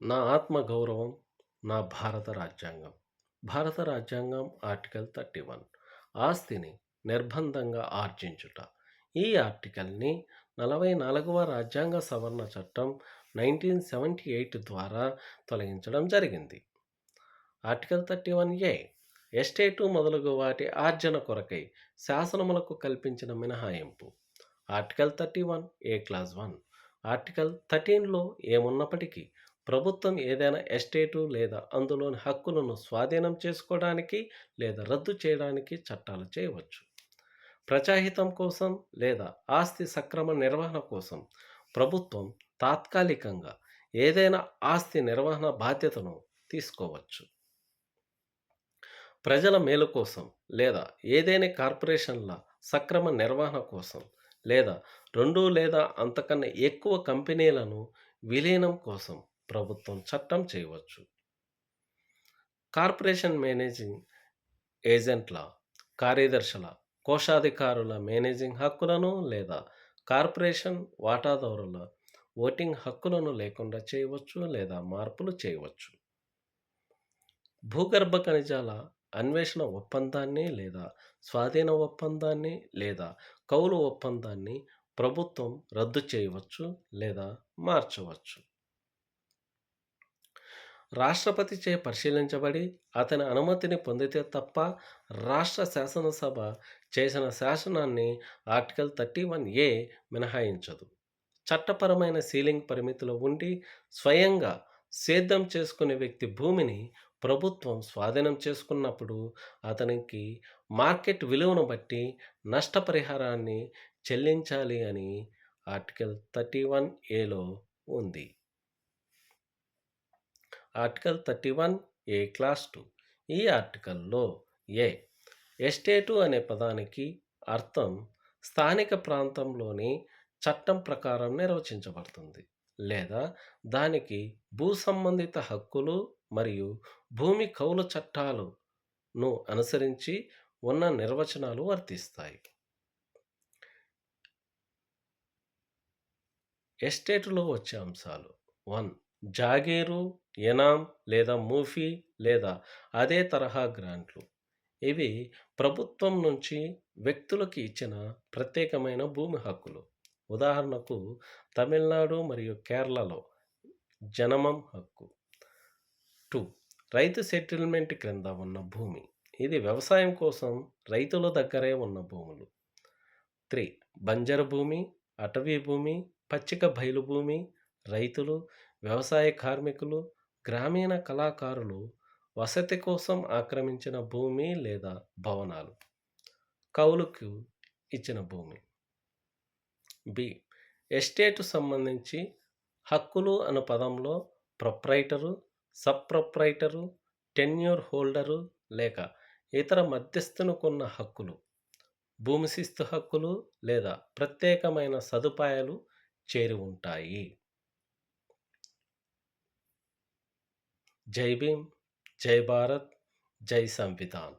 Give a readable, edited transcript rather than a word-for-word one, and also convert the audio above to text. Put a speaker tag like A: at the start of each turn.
A: నా ఆత్మగౌరవం, నా భారత రాజ్యాంగం. భారత రాజ్యాంగం ఆర్టికల్ 31 ఆస్తిని నిర్బంధంగా ఆర్జించుట. ఈ ఆర్టికల్‌ని 44వ రాజ్యాంగ సవరణ చట్టం 1978 ద్వారా తొలగించడం జరిగింది. ఆర్టికల్ 31 ఎస్టేటు మొదలగు వాటి ఆర్జన కొరకై శాసనములకు కల్పించిన మినహాయింపు. ఆర్టికల్ 31 క్లాజ్ 1 ఆర్టికల్ 13లో ఏమున్నప్పటికీ ప్రభుత్వం ఏదైనా ఎస్టేటు లేదా అందులోని హక్కులను స్వాధీనం చేసుకోవడానికి లేదా రద్దు చేయడానికి చట్టాలు చేయవచ్చు. ప్రజాహితం కోసం లేదా ఆస్తి సక్రమ నిర్వహణ కోసం ప్రభుత్వం తాత్కాలికంగా ఏదైనా ఆస్తి నిర్వహణ బాధ్యతను తీసుకోవచ్చు. ప్రజల మేలు కోసం లేదా ఏదైనా కార్పొరేషన్ల సక్రమ నిర్వహణ కోసం లేదా 2 లేదా అంతకన్నా ఎక్కువ కంపెనీలను విలీనం కోసం ప్రభుత్వం చట్టం చేయవచ్చు. కార్పొరేషన్ మేనేజింగ్ ఏజెంట్ల, కార్యదర్శుల, కోశాధికారుల మేనేజింగ్ హక్కులను లేదా కార్పొరేషన్ వాటాదారుల ఓటింగ్ హక్కులను లేకుండా చేయవచ్చు లేదా మార్పులు చేయవచ్చు. భూగర్భ ఖనిజాల అన్వేషణ ఒప్పందాన్ని లేదా స్వాధీన ఒప్పందాన్ని లేదా కౌలు ఒప్పందాన్ని ప్రభుత్వం రద్దు చేయవచ్చు లేదా మార్చవచ్చు. రాష్ట్రపతిచే పరిశీలించబడి అతని అనుమతిని పొందితే తప్ప రాష్ట్ర శాసనసభ చేసిన శాసనాన్ని ఆర్టికల్ 31 మినహాయించదు. చట్టపరమైన సీలింగ్ పరిమితిలో ఉండి స్వయంగా సేద్యం చేసుకునే వ్యక్తి భూమిని ప్రభుత్వం స్వాధీనం చేసుకున్నప్పుడు అతనికి మార్కెట్ విలువను బట్టి నష్టపరిహారాన్ని చెల్లించాలి అని ఆర్టికల్ 31 ఉంది. ఆర్టికల్ 31 క్లాస్ 2 ఈ ఆర్టికల్లో ఏ ఎస్టేటు అనే పదానికి అర్థం స్థానిక ప్రాంతంలోని చట్టం ప్రకారం నిర్వచించబడుతుంది లేదా దానికి భూ సంబంధిత హక్కులు మరియు భూమి కౌలు చట్టాలను అనుసరించి ఉన్న నిర్వచనాలు వర్తిస్తాయి. ఎస్టేటులో వచ్చే అంశాలు 1 జాగీరు, ఎనాం లేదా మూఫీ లేదా అదే తరహా గ్రాంట్లు. ఇవి ప్రభుత్వం నుంచి వ్యక్తులకు ఇచ్చిన ప్రత్యేకమైన భూమి హక్కులు. ఉదాహరణకు తమిళనాడు మరియు కేరళలో జనమం హక్కు. 2 రైతు సెటిల్మెంట్ క్రింద ఉన్న భూమి. ఇది వ్యవసాయం కోసం రైతుల దగ్గరే ఉన్న భూములు. 3 బంజరు భూమి, అటవీ భూమి, పచ్చిక బయలు భూమి, రైతులు, వ్యవసాయ కార్మికులు, గ్రామీణ కళాకారులు వసతి కోసం ఆక్రమించిన భూమి లేదా భవనాలు. కౌలుకు ఇచ్చిన భూమి. బి ఎస్టేటు సంబంధించి హక్కులు అను పదంలో proprietor, sub proprietor, tenure holder లేక ఇతర మధ్యస్థునికున్న హక్కులు, భూమి శిస్తు హక్కులు లేదా ప్రత్యేకమైన సదుపాయాలు చేరి ఉంటాయి. జై భీమ్, జై భారత్, జై సంవిధాన్.